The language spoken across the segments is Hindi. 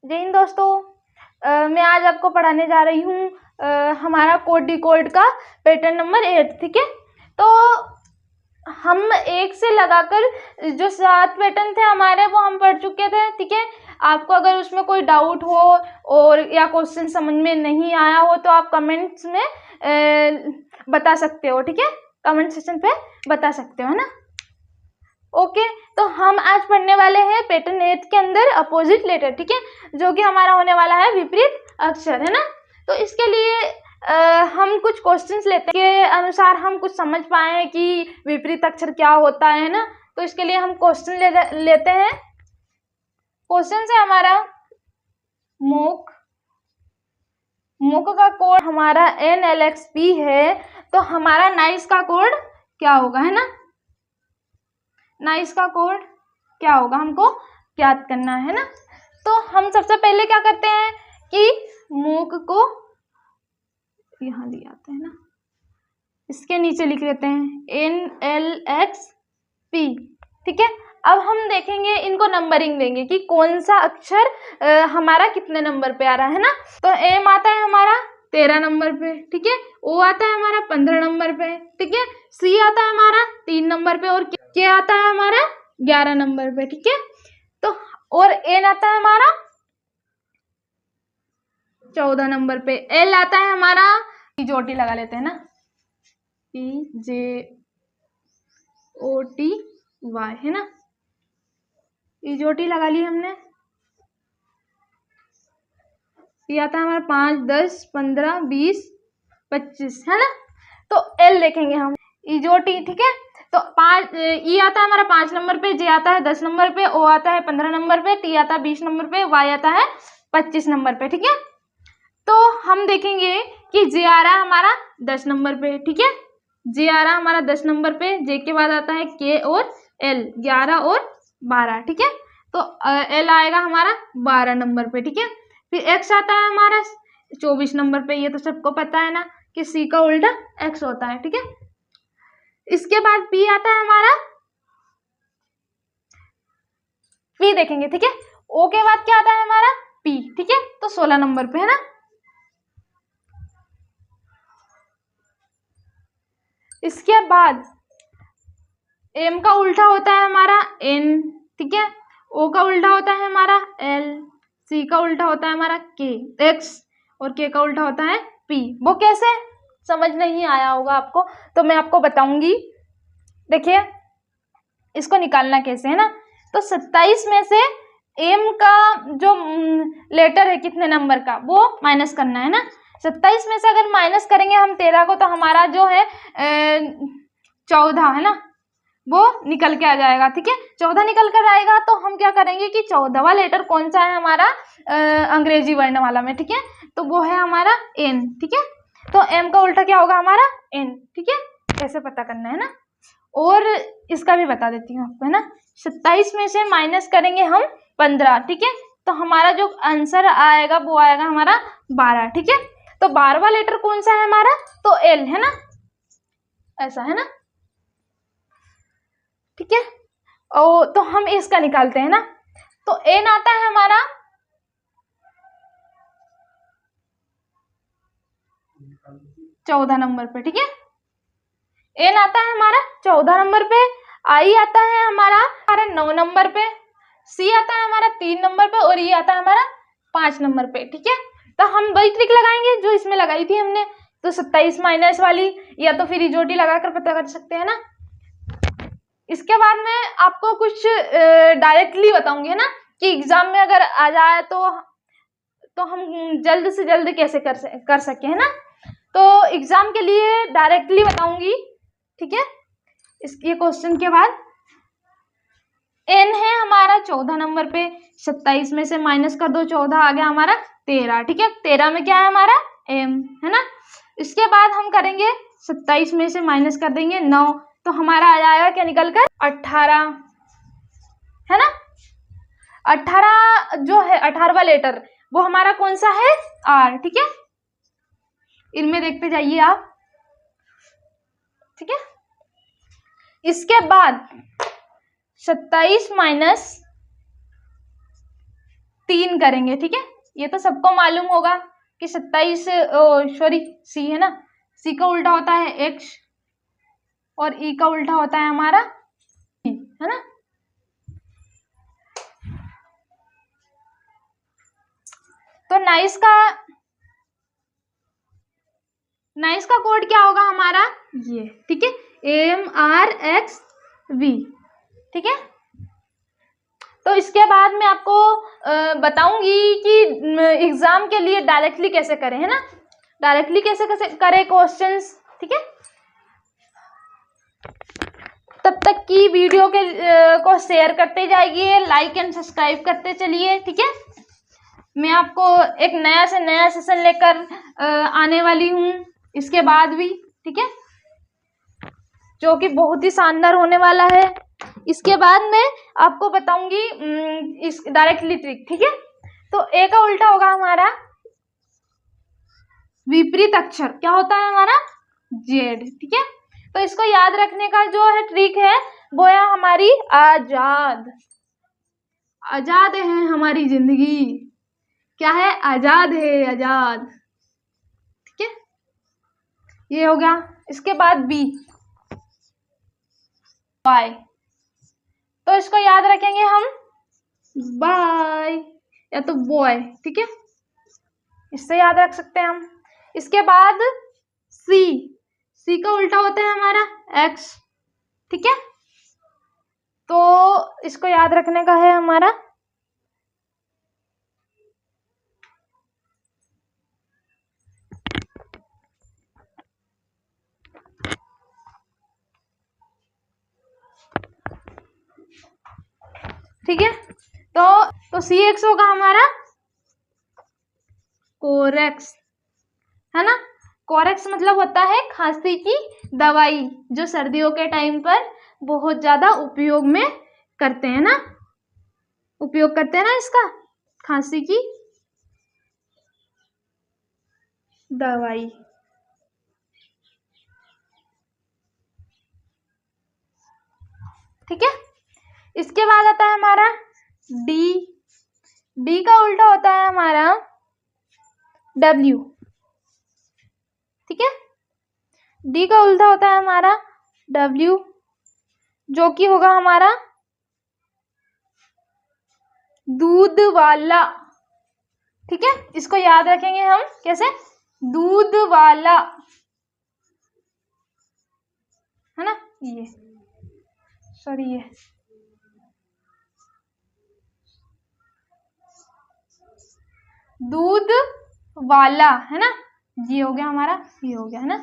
जय हिंद दोस्तों। मैं आज आपको पढ़ाने जा रही हूँ हमारा कोड डिकोड का पैटर्न नंबर 8। ठीक है, तो हम 1 से लगाकर जो 7 पैटर्न थे हमारे वो हम पढ़ चुके थे। ठीक है, आपको अगर उसमें कोई डाउट हो और या क्वेश्चन समझ में नहीं आया हो तो आप कमेंट्स में बता सकते हो। ठीक है, कमेंट सेक्शन पे बता सकते हो, है ना। ओके, तो हम आज पढ़ने वाले हैं पैटर्न 8 के अंदर अपोजिट लेटर। ठीक है, जो कि हमारा होने वाला है विपरीत अक्षर, है ना। तो इसके लिए हम कुछ क्वेश्चंस लेते हैं के अनुसार हम कुछ समझ पाए कि विपरीत अक्षर क्या होता है ना। तो इसके लिए हम क्वेश्चन लेते हैं। क्वेश्चन है हमारा मूक का कोड हमारा NLXP है, तो हमारा नाइस का कोड क्या होगा, है ना। नाइस का कोड क्या होगा हमको याद करना है ना। तो हम सबसे पहले क्या करते हैं कि मूक को यहाँ ले आते हैं ना, इसके नीचे लिख लेते हैं NLXP। ठीक है, अब हम देखेंगे, इनको नंबरिंग देंगे कि कौन सा अक्षर हमारा कितने नंबर पे आ रहा है ना। तो M आता है हमारा 13 नंबर पे। ठीक है, O आता है हमारा 15 नंबर पे। ठीक है, C आता है हमारा 3 नंबर पे और K आता है हमारा 11 नंबर पे। ठीक है, तो और N आता है हमारा 14 नंबर पे। L आता है हमारा, जोटी लगा लेते हैं ना, PJOTY, है ना। जोटी लगा ली हमने। ये आता है हमारा 5, 10, 15, 20, 25, है ना। तो L देखेंगे हम, इजोटी। ठीक है, तो 5 E आता है हमारा 5 नंबर पे, J आता है 10 नंबर पे, O आता है 15 नंबर पे, T आता है 20 नंबर पे, Y आता है 25 नंबर पे। ठीक है, तो हम देखेंगे कि J आ रहा है हमारा 10 नंबर पे। ठीक है, J आ रहा है हमारा 10 नंबर पे। J के बाद आता है K और L 11 और 12। ठीक है, तो L आएगा हमारा 12 नंबर पे। ठीक है, फिर X आता है हमारा 24 नंबर पे। ये तो सबको पता है ना कि C का उल्टा X होता है। ठीक है, इसके बाद P आता है हमारा, P देखेंगे। ठीक है, O के बाद क्या आता है हमारा P। ठीक है, तो 16 नंबर पे, है ना। इसके बाद M का उल्टा होता है हमारा N। ठीक है, O का उल्टा होता है हमारा L, C का उल्टा होता है हमारा X और K का उल्टा होता है P। वो कैसे समझ नहीं आया होगा आपको, तो मैं आपको बताऊंगी। देखिए इसको निकालना कैसे, है ना। तो 27 में से M का जो लेटर है कितने नंबर का वो माइनस करना है ना। 27 में से अगर माइनस करेंगे हम 13 को, तो हमारा जो है 14, है ना, वो निकल के आ जाएगा। ठीक है, 14 निकल कर आएगा तो हम क्या करेंगे कि 14वां लेटर कौन सा है हमारा अंग्रेजी वर्ण वाला में। ठीक है, तो वो है हमारा N। ठीक है, तो M का उल्टा क्या होगा हमारा N। ठीक है, कैसे पता करना है ना, और इसका भी बता देती हूँ आपको, है ना। 27 में से माइनस करेंगे हम 15। ठीक है, तो हमारा जो आंसर आएगा वो आएगा हमारा 12। ठीक है, तो 12वां लेटर कौन सा है हमारा, तो L, है ना, ऐसा, है ना। ठीक है, और तो हम इसका निकालते हैं ना। तो N आता है हमारा 14 नंबर पे। ठीक है, N आता है हमारा 14 नंबर पे। I आता है हमारा 9 नंबर पे। C आता है हमारा 3 नंबर पे और E आता है हमारा 5 नंबर पे। ठीक है, तो हम वही ट्रिक लगाएंगे जो इसमें लगाई थी हमने। तो 27 माइनस वाली, या तो फिर इजोटी लगाकर पता कर सकते हैं ना। इसके बाद में आपको कुछ डायरेक्टली बताऊंगी, है ना, कि एग्जाम में अगर आ जाए तो हम जल्द से जल्द कैसे कर सके, है ना। तो एग्जाम के लिए डायरेक्टली बताऊंगी। ठीक है, इसके क्वेश्चन के बाद N है हमारा 14 नंबर पे। 27 में से माइनस कर दो 14, आ गया हमारा 13। ठीक है, 13 में क्या है हमारा M, है ना। इसके बाद हम करेंगे 27 में से माइनस कर देंगे 9, तो हमारा आ जाएगा क्या निकल कर 18, है ना। 18 जो है 18वां लेटर वो हमारा कौन सा है R। ठीक है, इनमें देखते जाइए आप। ठीक है, इसके बाद 27 माइनस 3 करेंगे, ठीक है। ये तो सबको मालूम होगा कि 27 सॉरी सी है ना, सी का उल्टा होता है एक्स और ई का उल्टा होता है हमारा है ना। तो नाइस का कोड क्या होगा हमारा, ये, ठीक है, MRXV, ठीक है। तो इसके बाद मैं आपको बताऊंगी कि एग्जाम के लिए डायरेक्टली कैसे करें, है ना, डायरेक्टली कैसे कैसे करें क्वेश्चंस, ठीक है। तब तक की वीडियो के को शेयर करते जाइए, लाइक एंड सब्सक्राइब करते चलिए, ठीक है। मैं आपको एक नया से नया सेशन लेकर आने वाली हूँ इसके बाद भी, ठीक है, जो कि बहुत ही शानदार होने वाला है। इसके बाद मैं आपको बताऊंगी इस डायरेक्टली ट्रिक, ठीक है। तो ए का उल्टा होगा हमारा विपरीत अक्षर, क्या होता है हमारा, जेड, ठीक है। तो इसको याद रखने का जो है ट्रिक है वो है हमारी आजाद। आजाद है हमारी जिंदगी, क्या है, आजाद है, आजाद, ठीक है। ये हो गया। इसके बाद बी, बाय, तो इसको याद रखेंगे हम बाय या तो बॉय, ठीक है, इससे याद रख सकते हैं हम। इसके बाद सी, सी का उल्टा होता है हमारा एक्स, ठीक है। तो इसको याद रखने का है हमारा ठीक है। तो सी एक्स होगा हमारा कोरेक्स, है ना। कोरेक्स मतलब होता है खांसी की दवाई, जो सर्दियों के टाइम पर बहुत ज्यादा उपयोग में करते हैं ना, उपयोग करते हैं ना इसका, खांसी की दवाई, ठीक है। इसके बाद आता है हमारा डी, डी का उल्टा होता है हमारा डब्ल्यू, ठीक है। डी का उल्टा होता है हमारा डब्ल्यू, जो कि होगा हमारा दूध वाला, ठीक है। इसको याद रखेंगे हम कैसे, दूध वाला, है ना, ये सॉरी ये दूध वाला, है ना, ये हो गया हमारा, ये हो गया, है ना।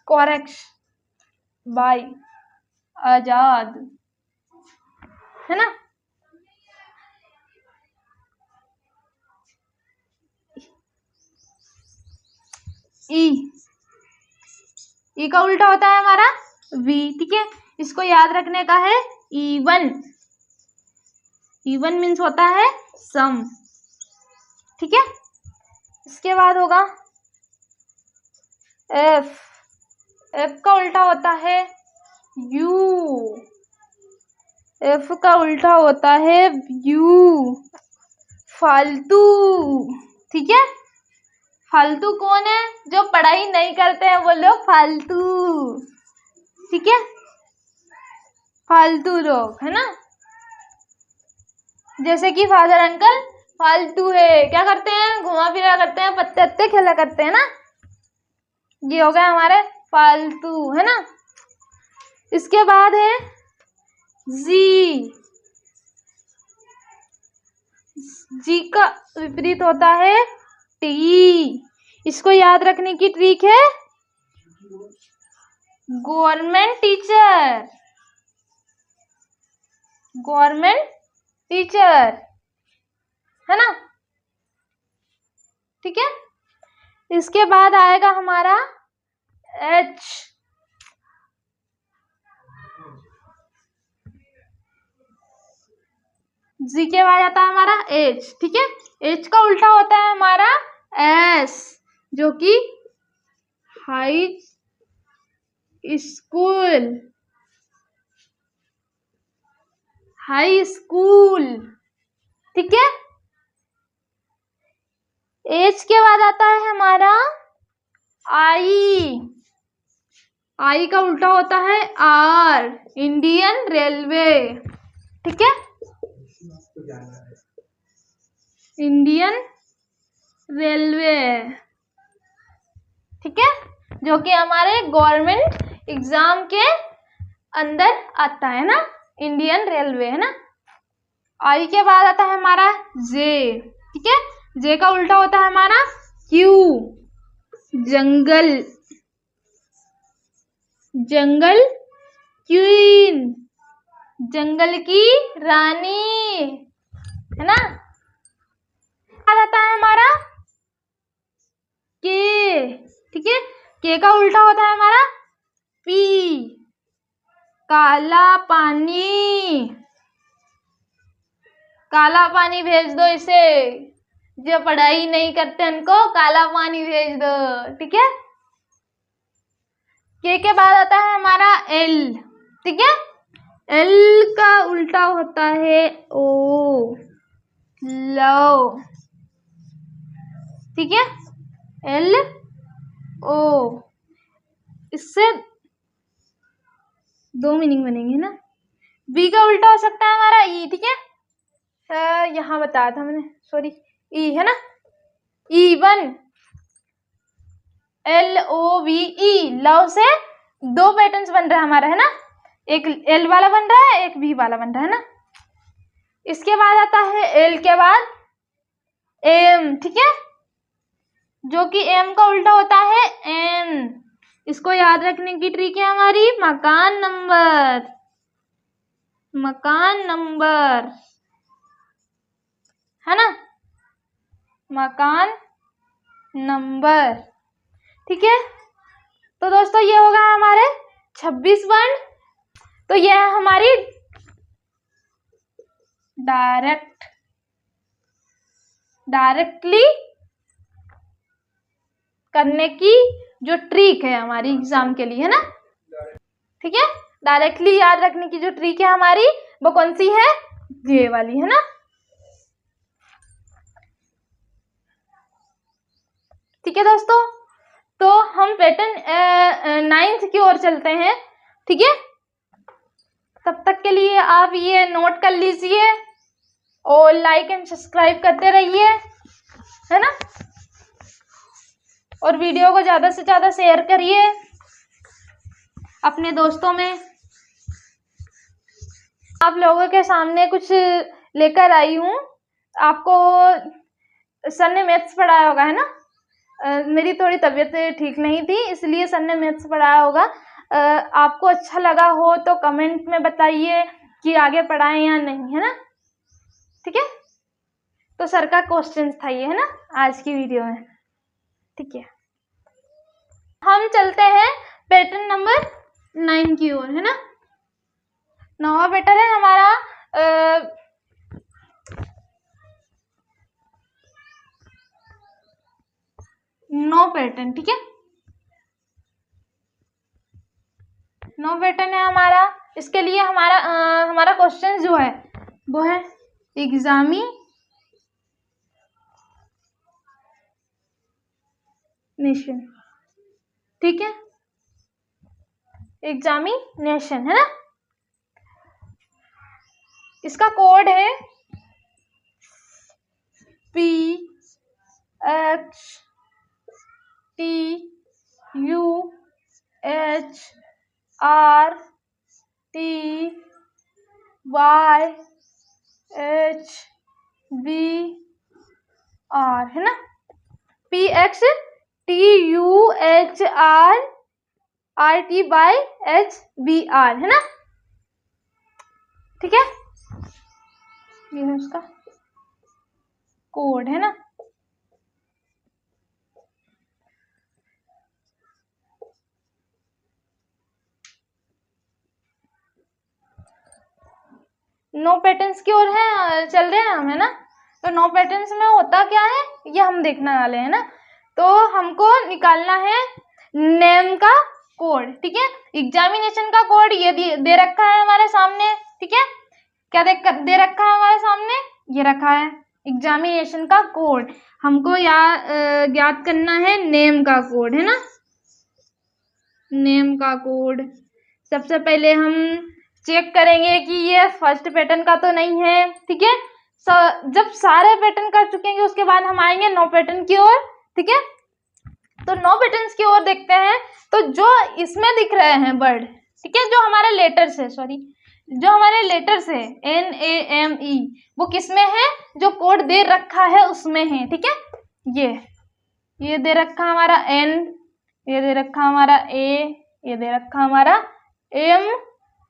कोरेक्स बाय आजाद, है ना। ई, ई का उल्टा होता है हमारा वी, ठीक है। इसको याद रखने का है इवन, इवन मीन्स होता है सम, ठीक है। इसके बाद होगा एफ, एफ का उल्टा होता है यू, एफ का उल्टा होता है यू, फालतू, ठीक है। फालतू कौन है, जो पढ़ाई नहीं करते हैं वो लोग फालतू, ठीक है, फालतू लोग, है ना। जैसे कि फादर अंकल फालतू है, क्या करते हैं, घुमा फिरा करते हैं, पत्ते पत्ते खेला करते हैं ना, ये हो गया हमारे फालतू, है ना। इसके बाद है जी, जी का विपरीत होता है टी, इसको याद रखने की ट्रिक है गवर्नमेंट टीचर, गवर्नमेंट टीचर, है ना, ठीक है। इसके बाद आएगा हमारा एच, जी के बाद आता है हमारा एच, ठीक है। एच का उल्टा होता है हमारा एस, जो कि हाई स्कूल, हाई स्कूल, ठीक है। एच के बाद आता है हमारा आई। आई का उल्टा होता है आर, इंडियन रेलवे। ठीक है, इंडियन रेलवे। ठीक है, जो कि हमारे गवर्नमेंट एग्जाम के अंदर आता है ना, इंडियन रेलवे है ना। आई के बाद आता है हमारा जे। ठीक है, जे का उल्टा होता है हमारा क्यू, जंगल, जंगल क्वीन, जंगल की रानी, है ना। आ जाता है हमारा के। ठीक है, के का उल्टा होता है हमारा पी, काला पानी, काला पानी भेज दो इसे, जो पढ़ाई नहीं करते उनको काला पानी भेज दो। ठीक है, के बाद आता है हमारा एल। ठीक है, एल का उल्टा होता है ओ, लो। ठीक है, एल ओ, इससे दो मीनिंग बनेंगे ना। बी का उल्टा हो सकता है हमारा ई। ठीक है, यहाँ बताया था मैंने, सॉरी, ई है ना, इवन, LOVE, लव से दो पैटर्न्स बन रहा है हमारा, है ना। एक एल वाला बन रहा है, एक बी वाला बन रहा है ना। इसके बाद आता है एल के बाद एम। ठीक है, जो कि एम का उल्टा होता है एन। इसको याद रखने की ट्रिक है हमारी मकान नंबर, मकान नंबर, है ना, मकान नंबर। ठीक है, तो दोस्तों ये होगा हमारे 26 वर्ण। तो यह है हमारी डायरेक्टली करने की जो ट्रिक है हमारी एग्जाम के लिए, है ना। ठीक है, डायरेक्टली याद रखने की जो ट्रिक है हमारी, वो कौन सी है, ये वाली, है ना। ठीक है दोस्तों, तो हम पैटर्न 9th की ओर चलते हैं। ठीक है, तब तक के लिए आप ये नोट कर लीजिए और लाइक एंड सब्सक्राइब करते रहिए, है ना। और वीडियो को ज्यादा से ज्यादा शेयर करिए अपने दोस्तों में। आप लोगों के सामने कुछ लेकर आई हूँ। आपको सर ने मैथ्स पढ़ाया होगा, है ना। मेरी थोड़ी तबीयत ठीक नहीं थी, इसलिए सर ने मैथ्स पढ़ाया होगा। आपको अच्छा लगा हो तो कमेंट में बताइए कि आगे पढ़ाएं या नहीं, है ना। ठीक है, तो सर का क्वेश्चन था ये, है ना, आज की वीडियो में। ठीक है, हम चलते हैं पैटर्न नंबर 9 की ओर, है ना। 9वां पैटर्न है हमारा 9 पैटर्न। ठीक है, 9 पैटर्न है हमारा। इसके लिए हमारा क्वेश्चन जो है वो है एग्जामिनेशन। ठीक है, एग्जामिनेशन, है ना। इसका कोड है PXTUHRTYHBR, है ना। PXTUHRTYHBR, है ना। ठीक है, ये है उसका कोड, है ना। नो पैटर्न्स की ओर है चल रहे हैं हम, है ना। तो नो पैटर्न्स में होता क्या है ये हम देखने वाले हैं ना। तो हमको निकालना है नेम का कोड। ठीक है, एग्जामिनेशन का कोड ये दे रखा है हमारे सामने। ठीक है, क्या दे रखा है हमारे सामने, ये रखा है एग्जामिनेशन का कोड, हमको ज्ञात करना है नेम का कोड, है ना, नेम का कोड। सबसे पहले हम चेक करेंगे कि ये फर्स्ट पैटर्न का तो नहीं है, ठीक है। जब सारे पैटर्न कर चुकेंगे उसके बाद हम आएंगे 9 पैटर्न की ओर, ठीक है। तो 9 पैटर्न्स की ओर देखते हैं। तो जो इसमें दिख रहे हैं वर्ड, ठीक है, जो हमारे लेटर्स है, सॉरी, जो हमारे लेटर्स है NAME, वो किसमें है, जो कोड दे रखा है उसमें है, ठीक है। ये दे रखा हमारा N, ये दे रखा हमारा A, ये दे रखा हमारा M,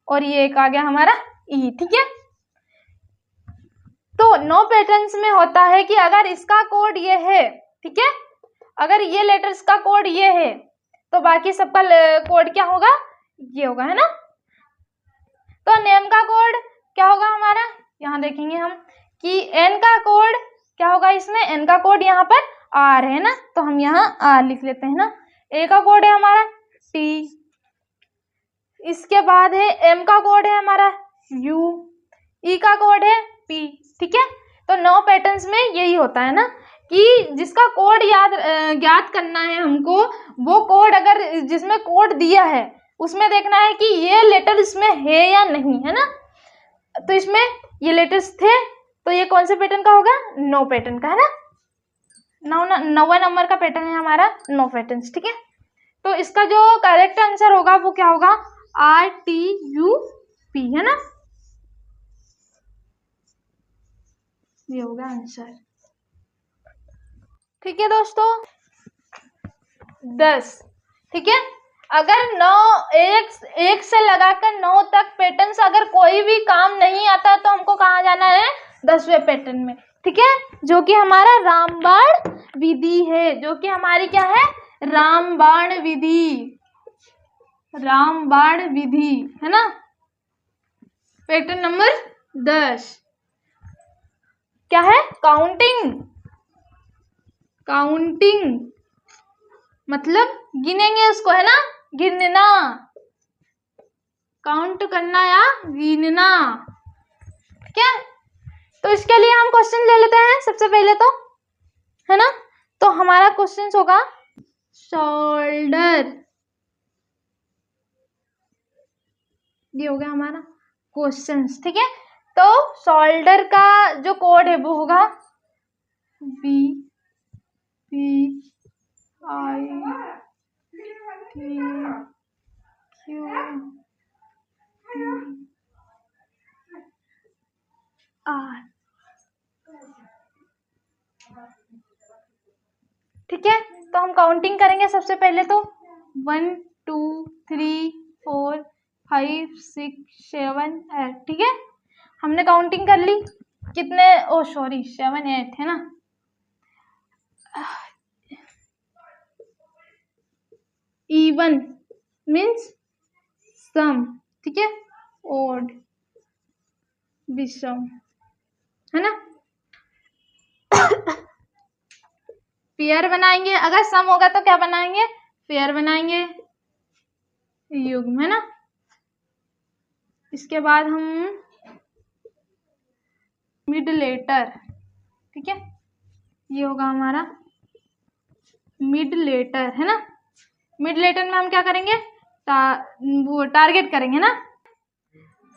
और ये एक आ गया हमारा E, ठीक है। तो 9 पैटर्न्स में होता है कि अगर इसका कोड ये है, ठीक है, अगर ये लेटर्स का कोड ये है तो बाकी सबका कोड क्या होगा, ये होगा, है ना। तो नेम का कोड क्या होगा हमारा, यहाँ देखेंगे हम कि N का कोड क्या होगा, इसमें N का कोड यहाँ पर R है ना, तो हम यहाँ R लिख लेते हैं ना। A का कोड है हमारा T, इसके बाद है M का कोड है हमारा U, E का कोड है P, ठीक है। तो 9 पैटर्न्स में यही होता है ना कि जिसका कोड ज्ञात करना है हमको, वो कोड अगर जिसमें कोड दिया है उसमें देखना है कि ये लेटर इसमें है या नहीं, है ना। तो इसमें ये लेटर्स थे, तो ये कौन से पैटर्न का होगा, 9 पैटर्न का, है ना। 9वां नंबर का पैटर्न है हमारा 9 पैटर्न्स, ठीक है। तो इसका जो करेक्ट आंसर होगा वो क्या होगा, RTUP, है ना, ये होगा आंसर, ठीक है दोस्तों। 10, ठीक है। अगर 1 से लगाकर 9 तक पैटर्न्स अगर कोई भी काम नहीं आता तो हमको कहाँ जाना है, 10वें पैटर्न में, ठीक है, जो कि हमारा रामबाण विधि है, जो कि हमारी क्या है, रामबाण विधि, रामबाण विधि, है ना। पैटर्न नंबर 10 क्या है, काउंटिंग, काउंटिंग मतलब गिनेंगे उसको, है ना, गिनना, काउंट करना या गिनना, ठीक है। तो इसके लिए हम क्वेश्चन ले लेते हैं सबसे पहले तो, है ना। तो हमारा क्वेश्चन होगा शोल्डर, ये हो गया हमारा क्वेश्चन, ठीक है। तो शोल्डर का जो कोड है वो होगा VPIT QR, ठीक है। तो हम काउंटिंग करेंगे सबसे पहले तो 1 2 3 4 5 6 7 8, ठीक है। हमने काउंटिंग कर ली, कितने, ओ सॉरी 7 8 है ना। इवन मीन्स सम, ठीक है, ओड विषम, है ना। पेयर बनाएंगे, अगर सम होगा तो क्या बनाएंगे, पेयर बनाएंगे, युग्म, है ना। इसके बाद हम मिड लेटर, ठीक है, ये होगा हमारा मिड लेटर, है ना। मिड लेटर में हम क्या करेंगे, वो टारगेट करेंगे ना।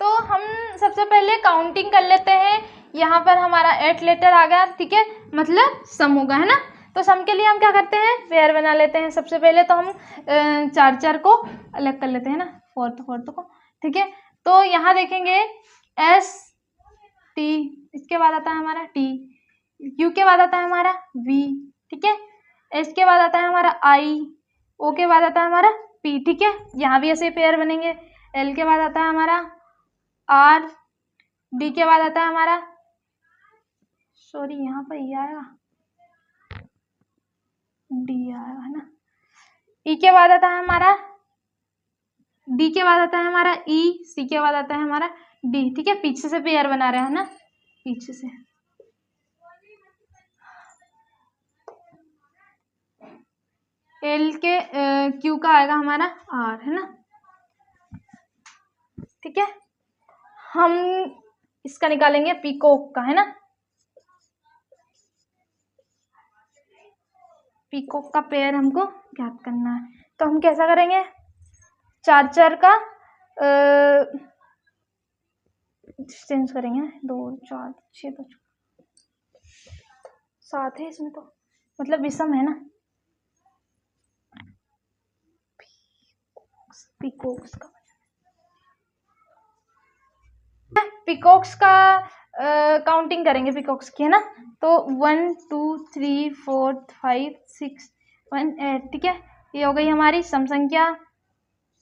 तो हम सबसे पहले काउंटिंग कर लेते हैं, यहाँ पर हमारा 8 लेटर आ गया, ठीक है, मतलब सम होगा, है ना। तो सम के लिए हम क्या करते हैं, पेयर बना लेते हैं। सबसे पहले तो हम 4 को अलग कर लेते हैं ना, फोर्थ को, ठीक है। तो यहाँ देखेंगे ST, इसके बाद आता है हमारा T, U के बाद आता है हमारा V, ठीक है, S के बाद आता है हमारा I, O के बाद आता है हमारा P, ठीक है। यहाँ भी ऐसे पेयर बनेंगे। L के बाद आता है हमारा R, D के बाद आता है हमारा, सॉरी यहाँ पर ये आएगा, D आएगा, है ना। E के बाद आता है हमारा, D के बाद आता है हमारा E, C के बाद आता है हमारा D, ठीक है। पीछे से पेयर बना रहे हैं ना, पीछे से। L के Q का आएगा हमारा R, है ना, ठीक है। हम इसका निकालेंगे पीकॉक का, है ना, पीकॉक का पेयर हमको ज्ञात करना है। तो हम कैसा करेंगे, 4 4 का डिस्टेंस करेंगे, 2 4 6 तो 7 है इसमें, तो मतलब विषम है ना। पीकॉक्स का काउंटिंग करेंगे पीकॉक्स की, है ना। तो 1 2 3 4 5 6 1 8, ठीक है। ये हो गई हमारी सम संख्या।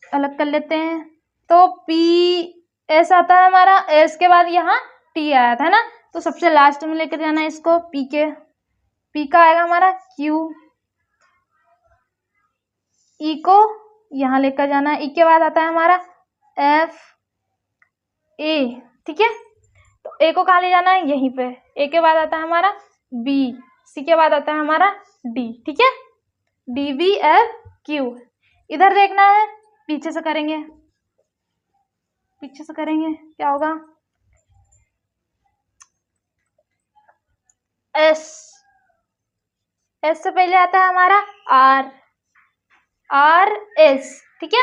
अलग कर लेते हैं। तो पी एस आता है हमारा, एस के बाद यहाँ टी आया था, है ना। तो सबसे लास्ट में लेकर जाना है इसको, पी का आएगा हमारा क्यू, ई को यहाँ लेकर जाना है, ई के बाद आता है हमारा एफ ए, ठीक है। तो ए को कहाँ ले जाना है, यहीं पे। ए के बाद आता है हमारा बी, सी के बाद आता है हमारा डी, ठीक है। D B F Q. इधर देखना है, पीछे से करेंगे, क्या होगा, एस से पहले आता है हमारा आर एस, ठीक है।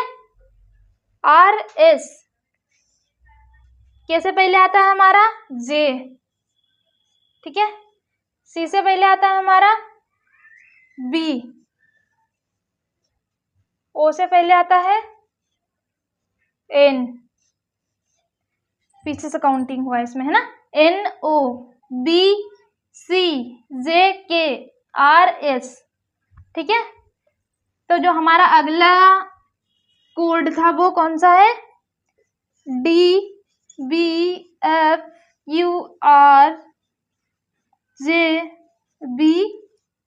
आर एस के से पहले आता है हमारा जे, ठीक है। सी से पहले आता है हमारा बी, ओ से पहले आता है एन, पीछे से काउंटिंग हुआ इसमें, है ना। एन ओ बी सी जे के आर एस, ठीक है। तो जो हमारा अगला कोड था वो कौन सा है, D B F U R J B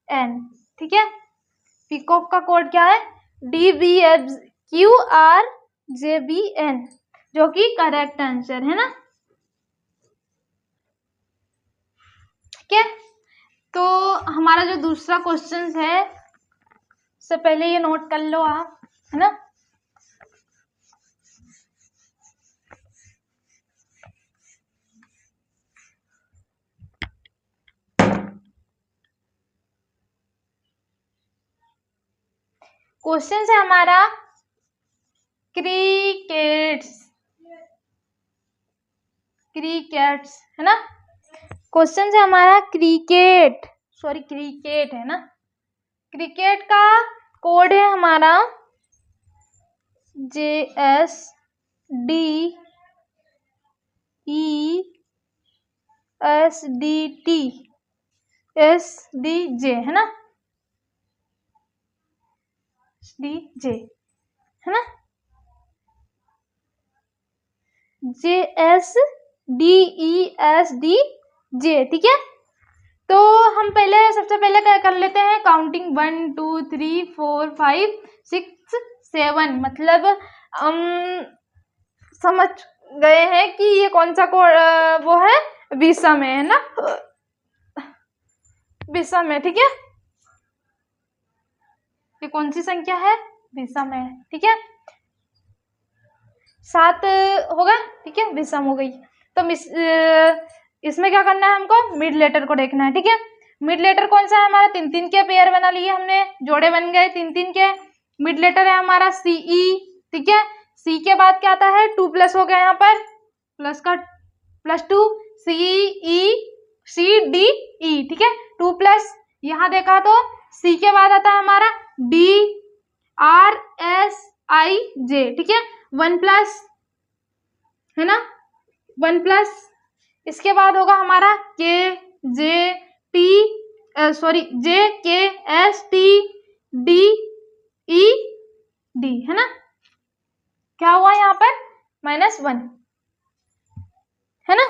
N, ठीक है। पीकॉक का कोड क्या है, D B F Q R J B N, जो कि करेक्ट आंसर है ना, ठीक है। तो हमारा जो दूसरा क्वेश्चन है, सबसे पहले ये नोट कर लो आप, है ना। क्वेश्चन है हमारा क्रिकेट्स, है ना। क्वेश्चन है हमारा क्रिकेट है ना। क्रिकेट का कोड है हमारा JS DESDT SDJ, है ना, DJ, है ना, JSDESDJ, ठीक है। तो हम सबसे पहले क्या कर लेते हैं, काउंटिंग 1 2 3 4 5 6 7, मतलब हम समझ गए हैं कि ये कौन सा वो है, विषम है ना, विषम है, ठीक है। ये कौन सी संख्या है, विषम है, ठीक है। 7 होगा, ठीक है, विषम हो गई। तो इसमें क्या करना है, हमको मिड लेटर को देखना है, ठीक है। मिड लेटर कौन सा है हमारा, 3 3 के पेयर बना लिए हमने, जोड़े बन गए 3 3 के। मिड लेटर है हमारा CE, ठीक है। सी के बाद क्या आता है, 2 प्लस हो गया, यहाँ पर प्लस का +2 CECDE, ठीक है। 2 प्लस, यहाँ देखा तो सी के बाद आता है हमारा DRSIJ, ठीक है। 1 प्लस, है ना, 1 प्लस। इसके बाद होगा हमारा JKSTDED, है ना। क्या हुआ यहाँ पर, -1, है ना,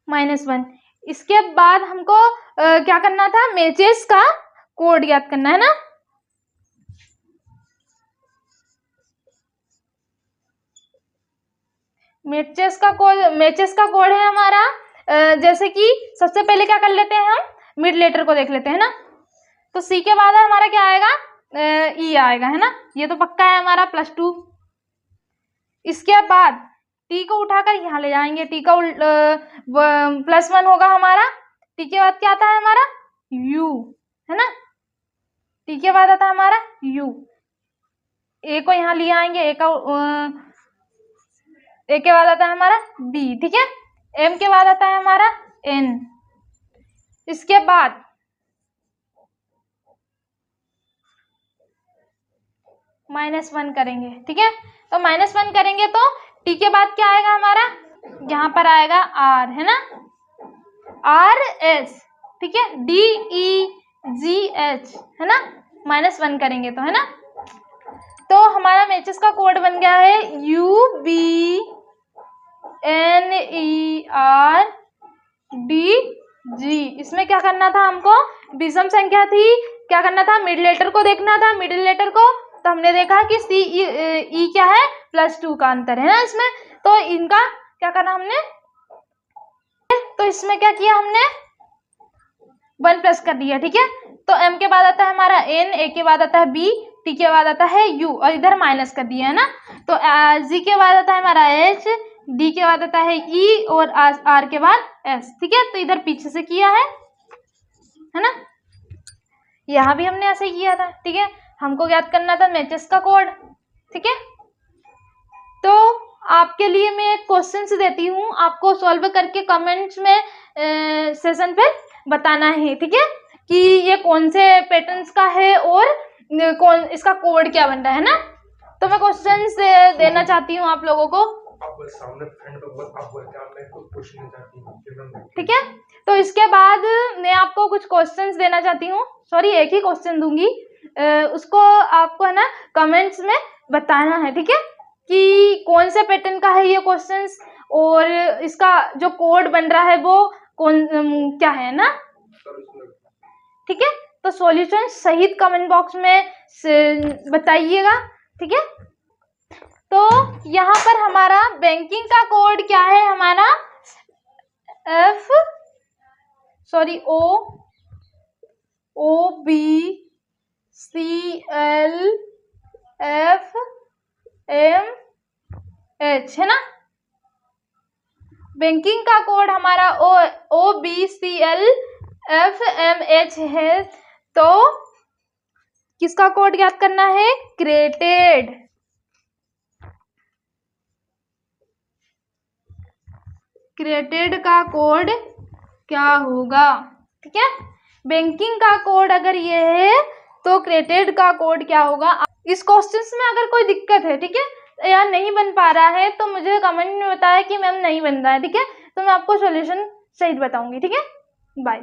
-1। इसके बाद हमको क्या करना था, मैचेस का कोड याद करना है ना। मैचेस का कोड है हमारा, जैसे कि सबसे पहले क्या कर लेते हैं, हम मिड लेटर को देख लेते हैं ना। तो सी के बाद हमारा क्या आएगा, ई आएगा, है ना, ये तो पक्का है हमारा +2। इसके बाद टी को उठाकर यहाँ ले जाएंगे, टी का +1 होगा हमारा। टी के बाद क्या आता है हमारा, यू, है ना। टी के बाद आता है हमारा यू, ए को यहाँ ले आएंगे, ए के बाद आता है हमारा बी, ठीक है। एम के बाद आता है हमारा एन, इसके बाद -1 करेंगे, ठीक है। तो -1 करेंगे तो टी के बाद क्या आएगा हमारा, यहाँ पर आएगा आर, है ना, आर एस, ठीक है, डी ई जी एच, है ना, -1 करेंगे तो, है ना। तो हमारा मैचेस का कोड बन गया है U B N E R D G. इसमें क्या करना था हमको, विषम संख्या थी, क्या करना था, मिड लेटर को देखना था, मिडिल लेटर को। तो हमने देखा कि सी ई क्या है, +2 का अंतर है ना इसमें। तो इनका क्या करना हमने, तो इसमें क्या किया हमने, 1 प्लस कर दिया, ठीक है। तो एम के बाद आता है हमारा एन, ए के बाद आता है बी, टी के बाद आता है यू, और इधर माइनस कर दिया है ना। तो जी के बाद आता है हमारा एच, डी के बाद आता है ई, और आर के बाद एस, ठीक है। तो इधर पीछे से किया है ना, यहाँ भी हमने ऐसे किया था, ठीक है। हमको ज्ञात करना था मैचेस का कोड, ठीक है। तो आपके लिए मैं एक क्वेश्चन देती हूँ, आपको सॉल्व करके कमेंट्स में सेशन पे बताना है, ठीक है, कि ये कौन से पैटर्न्स का है और कौन इसका कोड क्या बन रहा है ना। तो मैं क्वेश्चन देना चाहती हूँ आप लोगों को, ठीक है। तो इसके बाद मैं आपको कुछ क्वेश्चंस देना चाहती हूँ, सॉरी एक ही क्वेश्चन दूंगी, उसको आपको है ना कमेंट्स में बताना है, ठीक है, कि कौन से पैटर्न का है ये क्वेश्चंस और इसका जो कोड बन रहा है वो कौन क्या है ना, ठीक है। तो सॉल्यूशन सहित कमेंट बॉक्स में बताइएगा, ठीक है। तो यहाँ पर हमारा बैंकिंग का कोड क्या है, हमारा O B C L F M H, है ना। बैंकिंग का कोड हमारा O B C L F M H है। तो किसका कोड ज्ञात करना है, क्रेडिट, क्रेडिट का कोड क्या होगा, ठीक है। बैंकिंग का कोड अगर ये है तो क्रेडिट का कोड क्या होगा। इस क्वेश्चन में अगर कोई दिक्कत है, ठीक है, या नहीं बन पा रहा है तो मुझे कमेंट में बताया कि मैम नहीं बन रहा है, ठीक है। तो मैं आपको सॉल्यूशन सहित बताऊंगी, ठीक है। बाय।